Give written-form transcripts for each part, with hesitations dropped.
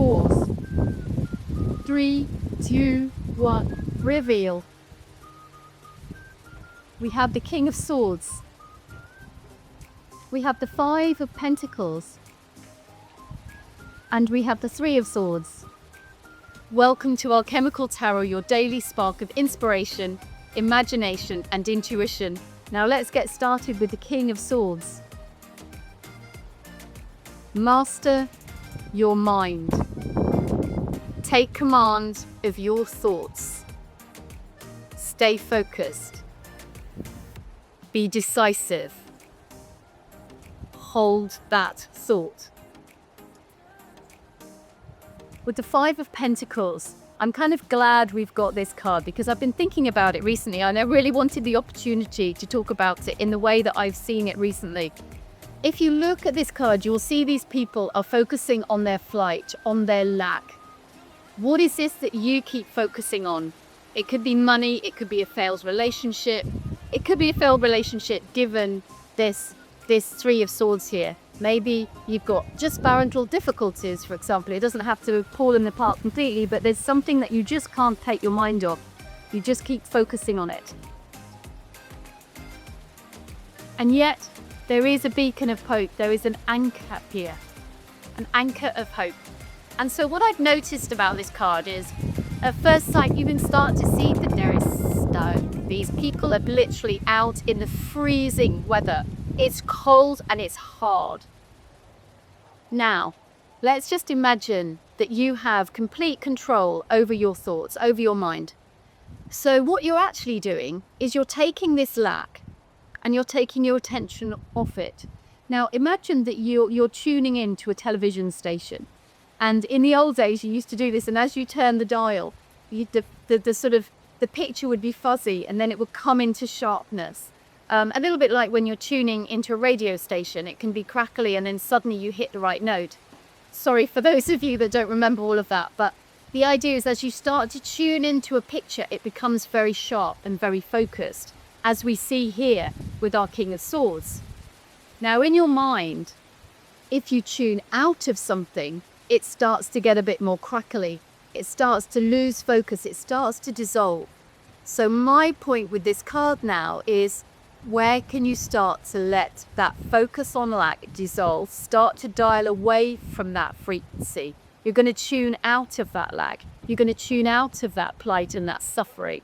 pause. 3, 2, 1, reveal. We have the King of Swords. We have the 5 of Pentacles. And we have the 3 of Swords. Welcome to Alchemical Tarot, your daily spark of inspiration, imagination, and intuition. Now let's get started with the King of Swords. Master your mind. Take command of your thoughts. Stay focused. Be decisive. Hold that thought. With the 5 of Pentacles, I'm kind of glad we've got this card because I've been thinking about it recently and I really wanted the opportunity to talk about it in the way that I've seen it recently. If you look at this card, you'll see these people are focusing on their flight, on their lack. What is this that you keep focusing on? It could be money, it could be a failed relationship. It could be a failed relationship given this 3 of Swords here. Maybe you've got just marital difficulties, for example. It doesn't have to pull them apart completely, but there's something that you just can't take your mind off. You just keep focusing on it. And yet, there is a beacon of hope. There is an anchor here. An anchor of hope. And so what I've noticed about this card is, at first sight, you can start to see that there is snow. These people are literally out in the freezing weather. It's cold and it's hard. Now, let's just imagine that you have complete control over your thoughts, over your mind. So what you're actually doing is you're taking this lack and you're taking your attention off it. Now, imagine that you're tuning in to a television station. And in the old days, you used to do this, and as you turn the dial, the picture would be fuzzy and then it would come into sharpness. A little bit like when you're tuning into a radio station, it can be crackly and then suddenly you hit the right note. Sorry for those of you that don't remember all of that, but the idea is as you start to tune into a picture, it becomes very sharp and very focused, as we see here with our King of Swords. Now in your mind, if you tune out of something, it starts to get a bit more crackly. It starts to lose focus. It starts to dissolve. So my point with this card now is, where can you start to let that focus on lack dissolve, start to dial away from that frequency? You're going to tune out of that lack. You're going to tune out of that plight and that suffering.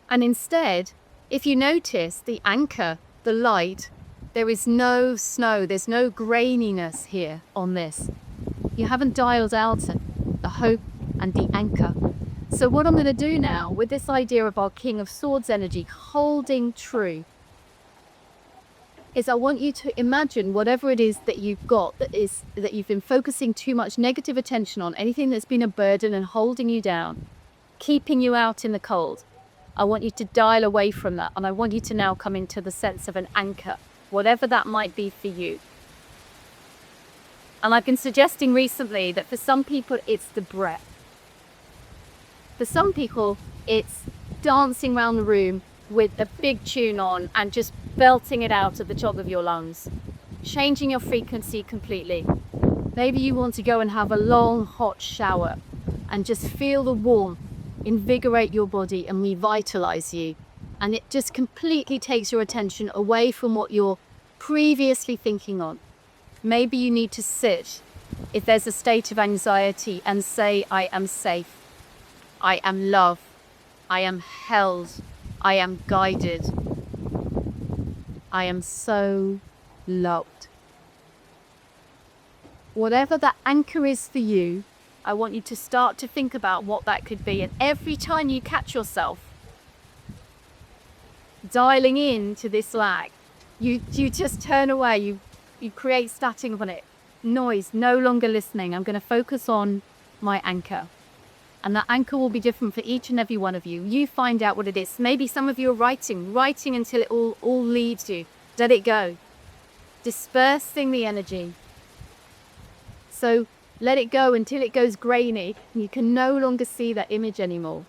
And instead, if you notice the anchor, the light, there is no snow, there's no graininess here on this. You haven't dialed out the hope and the anchor. So what I'm going to do now with this idea of our King of Swords energy holding true is I want you to imagine whatever it is that you've got that you've been focusing too much negative attention on, anything that's been a burden and holding you down, keeping you out in the cold. I want you to dial away from that, and I want you to now come into the sense of an anchor, whatever that might be for you. And I've been suggesting recently that for some people it's the breath. For some people, it's dancing around the room with a big tune on and just belting it out at the top of your lungs, changing your frequency completely. Maybe you want to go and have a long, hot shower and just feel the warmth, invigorate your body and revitalize you. And it just completely takes your attention away from what you're previously thinking on. Maybe you need to sit, if there's a state of anxiety, and say, I am safe. I am loved, I am held, I am guided, I am so loved. Whatever that anchor is for you, I want you to start to think about what that could be. And every time you catch yourself dialing in to this lack, you just turn away, you create static on it. Noise, no longer listening. I'm going to focus on my anchor. And that anchor will be different for each and every one of you. You find out what it is. Maybe some of you are writing until it all leads you. Let it go. Dispersing the energy. So let it go until it goes grainy. And you can no longer see that image anymore.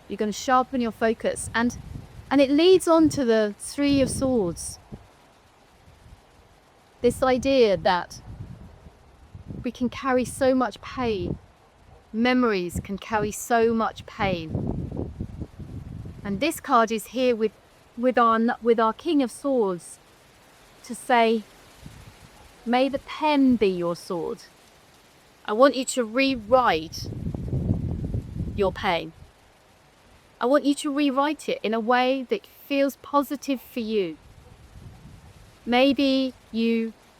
You're going to sharpen your focus. And it leads on to the 3 of Swords. This idea that we can carry so much pain. Memories can carry so much pain. And this card is here with our King of Swords to say, may the pen be your sword. I want you to rewrite your pain. I want you to rewrite it in a way that feels positive for you. Maybe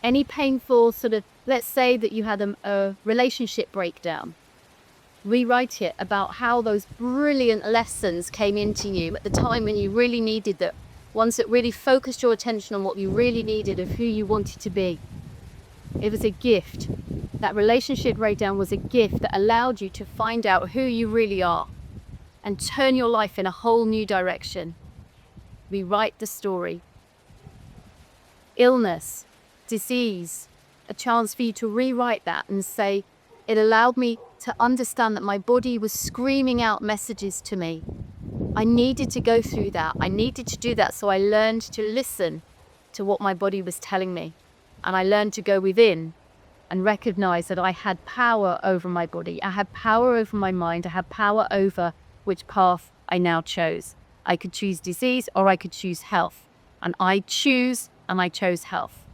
any painful sort of, let's say that you had a relationship breakdown. Rewrite it about how those brilliant lessons came into you at the time when you really needed them. Ones that really focused your attention on what you really needed of who you wanted to be. It was a gift. That relationship breakdown was a gift that allowed you to find out who you really are and turn your life in a whole new direction. Rewrite the story. Illness, disease, a chance for you to rewrite that and say, it allowed me to understand that my body was screaming out messages to me. I needed to go through that. I needed to do that. So I learned to listen to what my body was telling me. And I learned to go within and recognize that I had power over my body. I had power over my mind. I had power over which path I now chose. I could choose disease or I could choose health. And I chose health.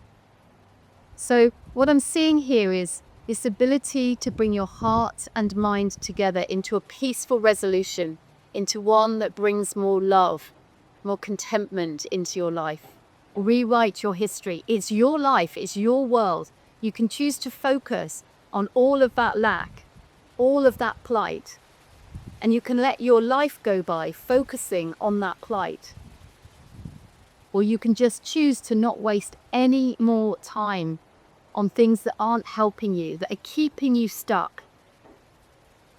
So what I'm seeing here is this ability to bring your heart and mind together into a peaceful resolution, into one that brings more love, more contentment into your life. Rewrite your history. It's your life, it's your world. You can choose to focus on all of that lack, all of that plight, and you can let your life go by focusing on that plight. Or you can just choose to not waste any more time on things that aren't helping you, that are keeping you stuck.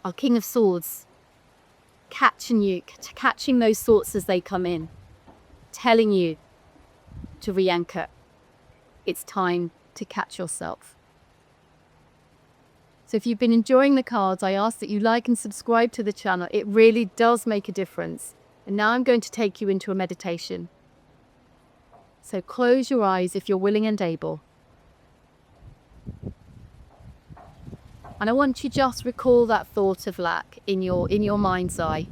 Our King of Swords, catching those thoughts as they come in, telling you to re-anchor. It's time to catch yourself. So if you've been enjoying the cards, I ask that you like and subscribe to the channel. It really does make a difference. And now I'm going to take you into a meditation. So close your eyes if you're willing and able. And I want you to just recall that thought of lack in your mind's eye.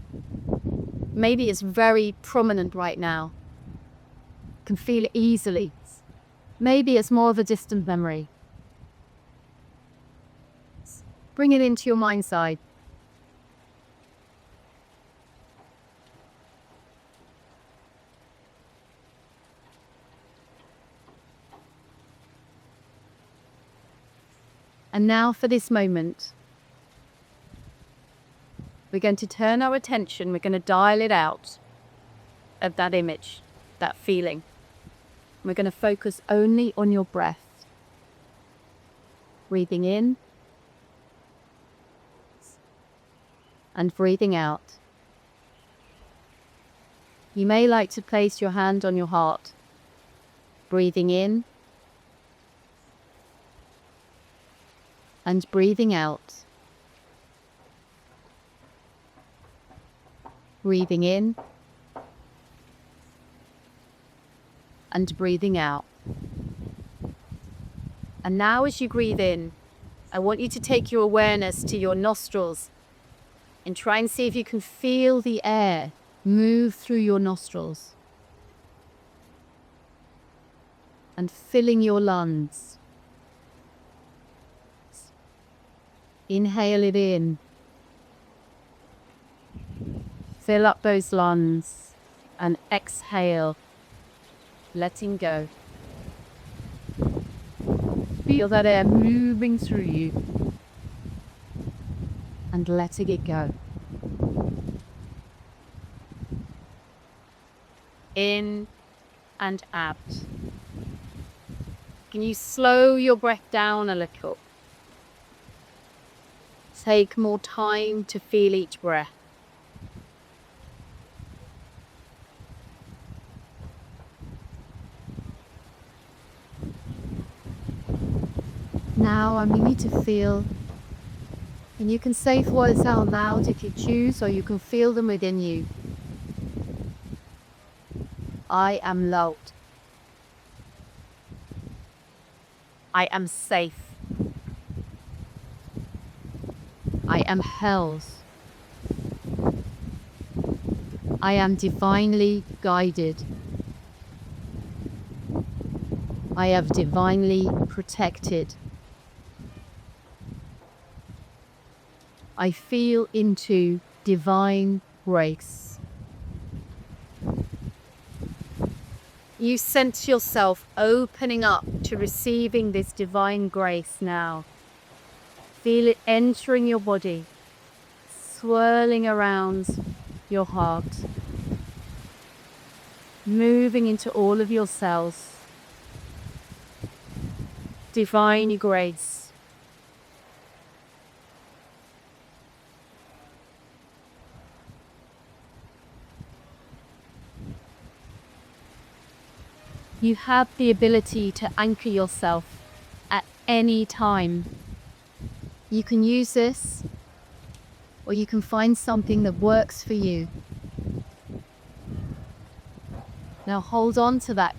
Maybe it's very prominent right now. You can feel it easily. Maybe it's more of a distant memory. Bring it into your mind's eye. And now for this moment, we're going to turn our attention, we're going to dial it out of that image, that feeling. We're going to focus only on your breath. Breathing in and breathing out. You may like to place your hand on your heart. Breathing in and breathing out. Breathing in and breathing out. And now as you breathe in, I want you to take your awareness to your nostrils and try and see if you can feel the air move through your nostrils and filling your lungs. Inhale it in. Fill up those lungs and exhale, letting go. Feel that air moving through you and letting it go. In and out. Can you slow your breath down a little? Take more time to feel each breath. Now I need you to feel, and you can say words out loud if you choose, or you can feel them within you. I am loved. I am safe. am held. I am divinely guided. I am divinely protected. I feel into divine grace. You sense yourself opening up to receiving this divine grace now. Feel it entering your body, swirling around your heart, moving into all of your cells. Divine grace. You have the ability to anchor yourself at any time. You can use this, or you can find something that works for you. Now hold on to that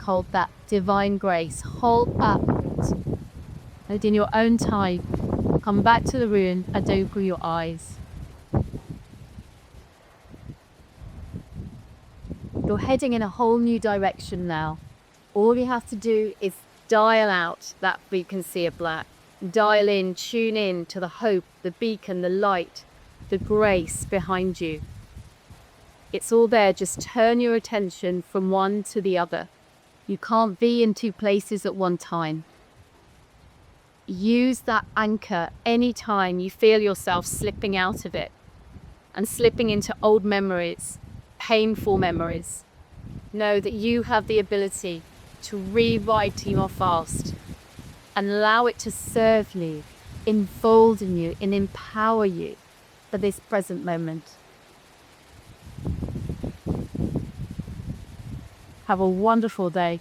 divine grace. Hold up. And in your own time, come back to the room and open your eyes. You're heading in a whole new direction now. All you have to do is dial out that frequency of black. Dial in, tune in to the hope, the beacon, the light, the grace behind you. It's all there. Just turn your attention from one to the other. You can't be in two places at one time. Use that anchor anytime you feel yourself slipping out of it and slipping into old memories, painful memories. Know that you have the ability to rewrite your past and allow it to serve you, enfolding you and empower you for this present moment. Have a wonderful day.